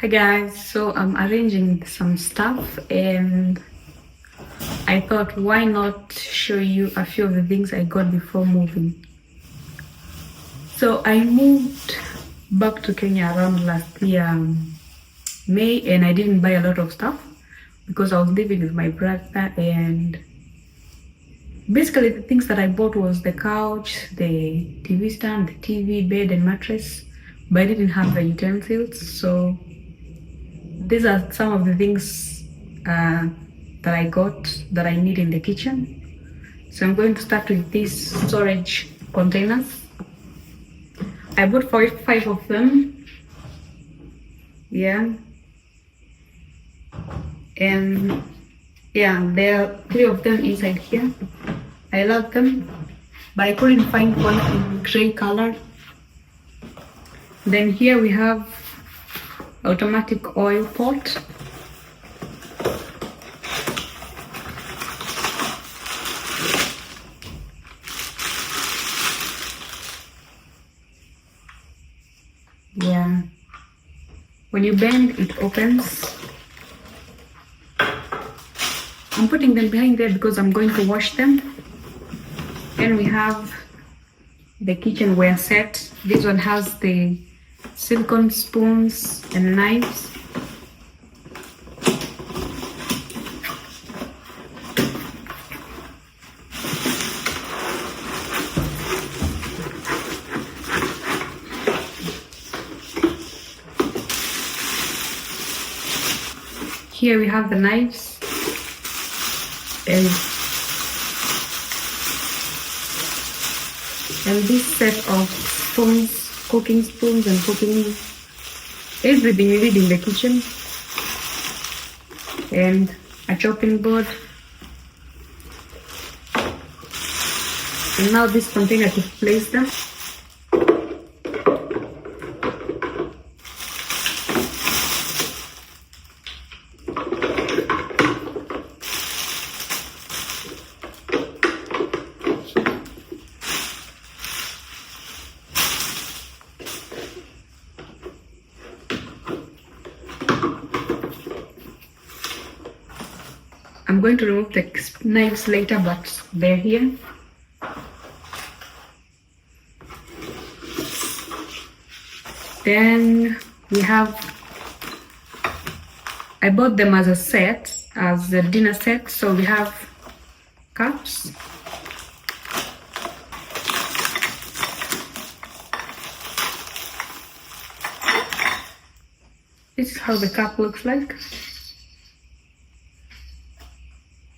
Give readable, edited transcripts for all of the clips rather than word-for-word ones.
Hi guys, so I'm arranging some stuff and I thought why not show you a few of the things I got before moving. So I moved back to Kenya around last year May, and I didn't buy a lot of stuff because I was living with my brother, and basically the things that I bought was the couch, the TV stand, the TV, bed and mattress, but I didn't have the utensils. So these are some of the things that I got that I need in the kitchen. So I'm going to start with these storage containers. I bought five of them. Yeah. And yeah, there are 3 of them inside here. I love them, but I couldn't find one in gray color. Then here we have automatic oil pot. Yeah, when you bend it opens. I'm putting them behind there because I'm going to wash them. And we have the kitchenware set. This one has the silicone spoons and knives. Here we have the knives and this set of spoons, cooking spoons and cooking everything you need in the kitchen, and a chopping board. And now this container to place them. I'm going to remove the knives later, but they're here. Then we have, I bought them as a set, as a dinner set. So we have cups, this is how the cup looks like.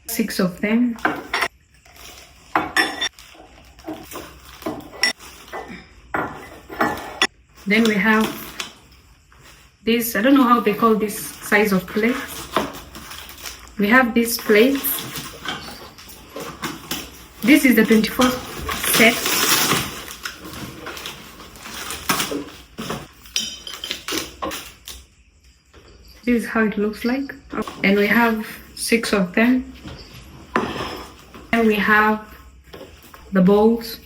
6 of them. Then we have this, I don't know how they call this size of plates. We have these plates. This is the 24 set. This is how it looks like. And we have 6 of them. And we have the bowls.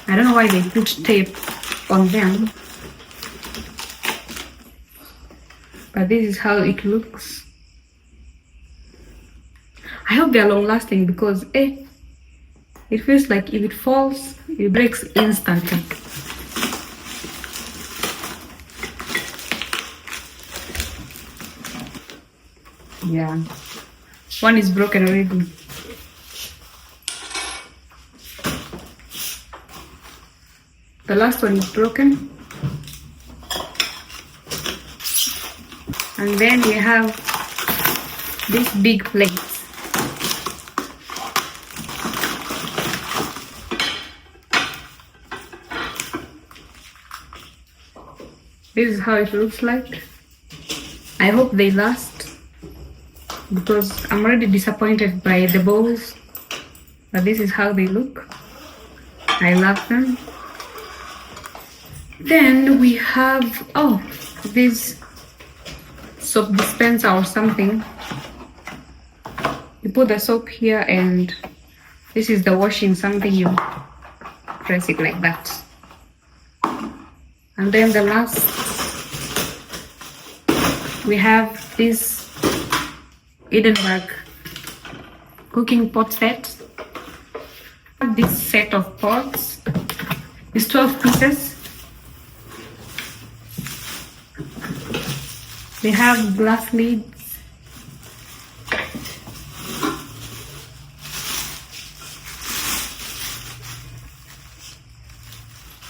I don't know why they put tape on them, but this is how it looks. I hope they are long lasting because it feels like if it falls, it breaks instantly. Yeah, one is broken already. The last one is broken. And then we have these big plates. This is how it looks like. I hope they last, because I'm already disappointed by the bowls, but this is how they look. I love them. Then we have, this soap dispenser or something. You put the soap here, and this is the washing something. You press it like that. And then the last, we have this Edinburgh cooking pot set. This set of pots is 12 pieces. They have glass lids.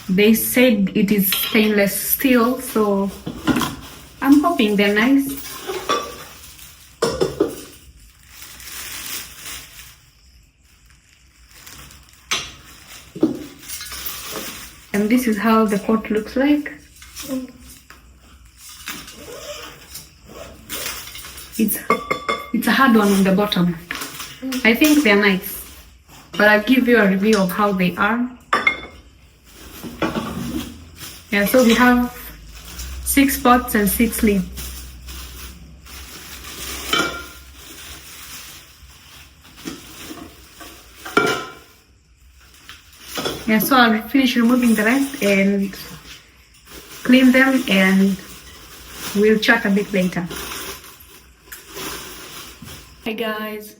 They said it is stainless steel, so I'm hoping they're nice. And this is how the pot looks like. It's a hard one on the bottom. I think they're nice, but I'll give you a review of how they are. Yeah, so we have 6 pots and 6 lids. Yeah, so I'll finish removing the rest and clean them, and we'll chat a bit later. Hi guys,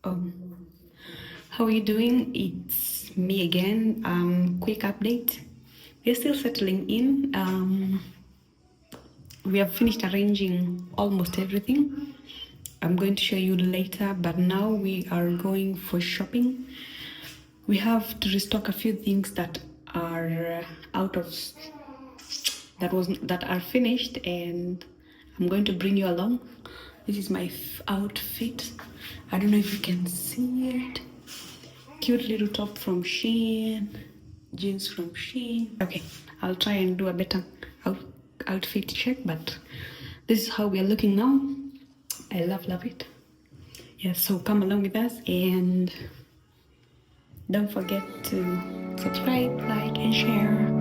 how are you doing? It's me again. Quick update. We're still settling in. We have finished arranging almost everything. I'm going to show you later, but now we are going for shopping. We have to restock a few things that are that are finished, and I'm going to bring you along. This is my outfit. I don't know if you can see it. Cute little top from Shein, jeans from Shein. Okay, I'll try and do a better outfit check, but this is how we are looking now. I love it. Yeah, so come along with us, and don't forget to subscribe, like, and share.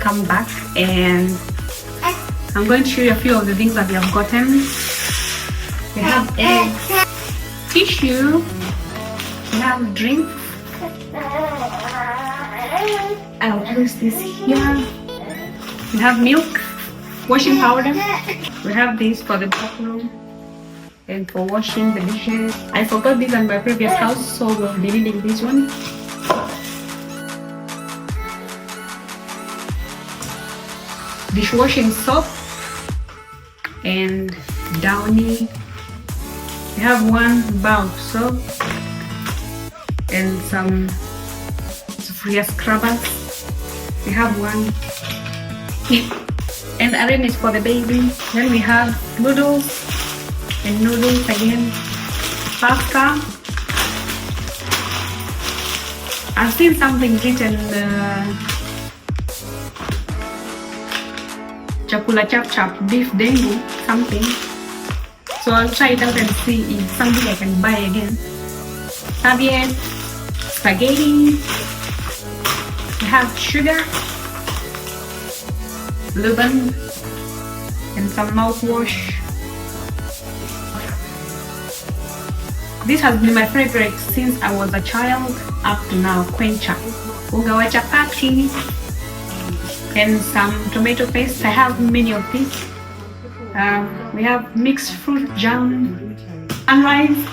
Come back, and I'm going to show you a few of the things that we have gotten. We have eggs, tissue, we have drinks. I'll place this here. We have milk, washing powder. We have this for the bathroom and for washing the dishes. I forgot this in my previous house, so we'll be needing this one. Dishwashing soap and Downy. We have one bar of soap and some Sophia scrubbers. We have one and arrange is for the baby. Then we have noodles and noodles again, pasta. I've seen something written chakula chap chap, beef dengu, something. So I'll try it out and see if something I can buy again. Serviette, spaghetti. We have sugar, Luban, and some mouthwash. This has been my favorite since I was a child up to now. Kwencha, unga wa chapati, and some tomato paste. I have many of these. We have mixed fruit jam and rice.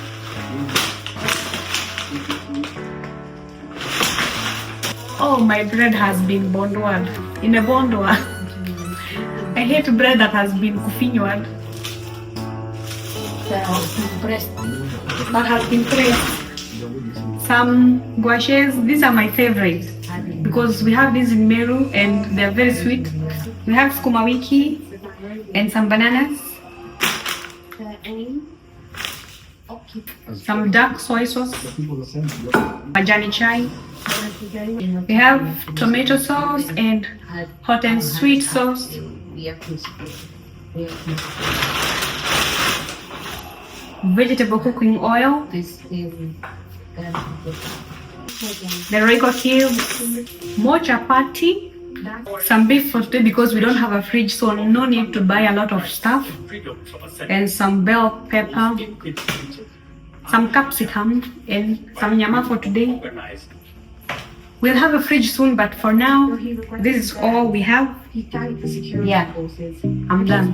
Oh, my bread has been bondward. In a bondward. I hate bread that has been kufinyward. That has been pressed. Some guaches, these are my favorite because we have these in Meru and they're very sweet. We have skuma wiki and some bananas. Some dark soy sauce, majani chai. We have tomato sauce and hot and sweet sauce. Vegetable cooking oil. The Royco cubes. More chapati. Some beef for today because we don't have a fridge, so no need to buy a lot of stuff. And some bell pepper. Some capsicum and some nyama for today. We'll have a fridge soon, but for now, this is all we have. Yeah, I'm done.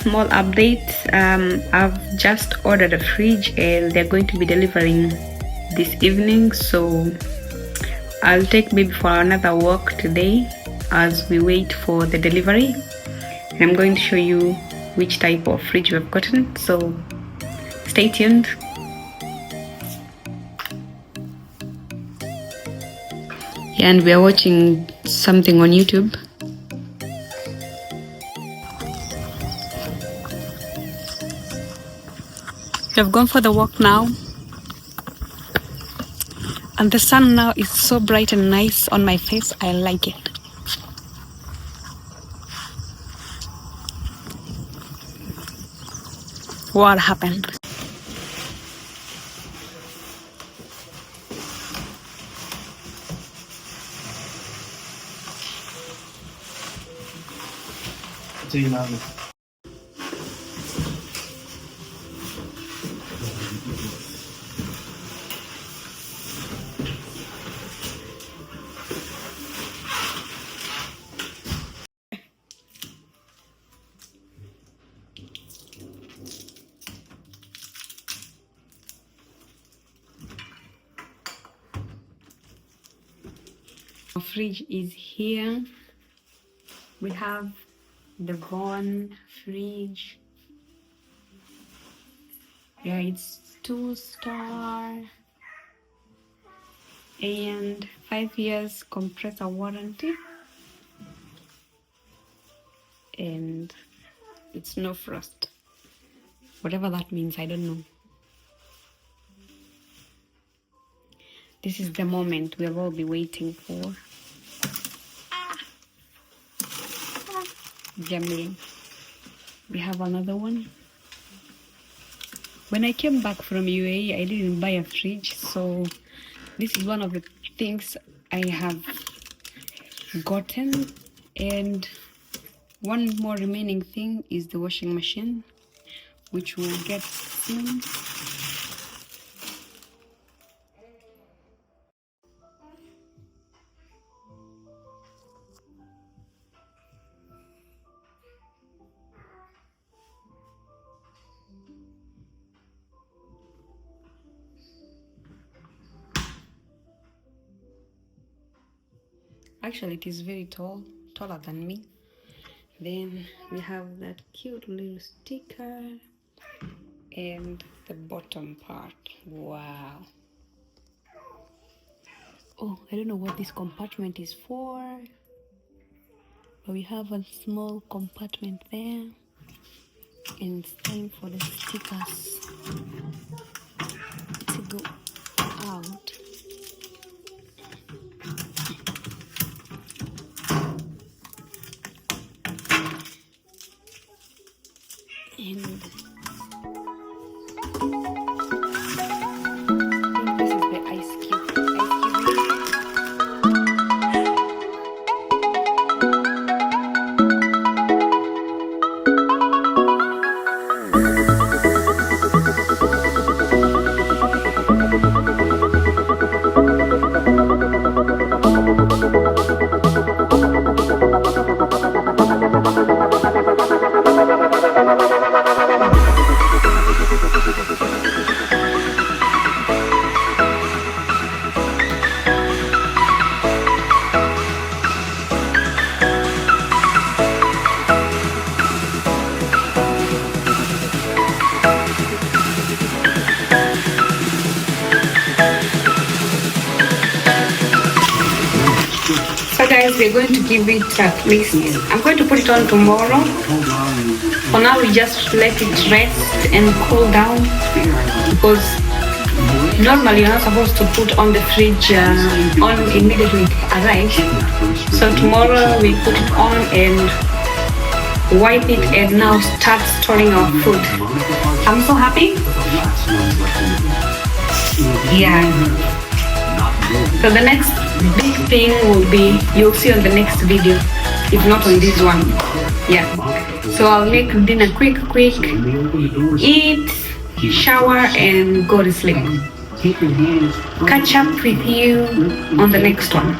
Small update. I've just ordered a fridge and they're going to be delivering this evening, so I'll take maybe for another walk today as we wait for the delivery, and I'm going to show you which type of fridge we've gotten, so stay tuned. And we are watching something on YouTube. We have gone for the walk now, and the sun now is so bright and nice on my face. I like it. What happened? Our fridge is here. We have the Von fridge. Yeah, it's 2-star and 5 years compressor warranty, and it's no frost, whatever that means. I don't know. This is the moment we have all been waiting for. Jamil. We have another one. When I came back from UAE, I didn't buy a fridge, so this is one of the things I have gotten. And one more remaining thing is the washing machine, which we'll get soon. Actually, it is very tall, taller than me. Then we have that cute little sticker and the bottom part. Wow. Oh, I don't know what this compartment is for, but we have a small compartment there, and it's time for the stickers to go out. And this is the ice cube. So guys, we're going to give it at least, I'm going to put it on tomorrow. For now, we just let it rest and cool down, because normally you're not supposed to put on the fridge on immediately it arrives. So tomorrow we put it on and wipe it and now start storing our food. I'm so happy. Yeah. So the next big thing will be, you'll see on the next video, if not on this one. Yeah. So I'll make dinner quick, eat, shower and go to sleep. Catch up with you on the next one.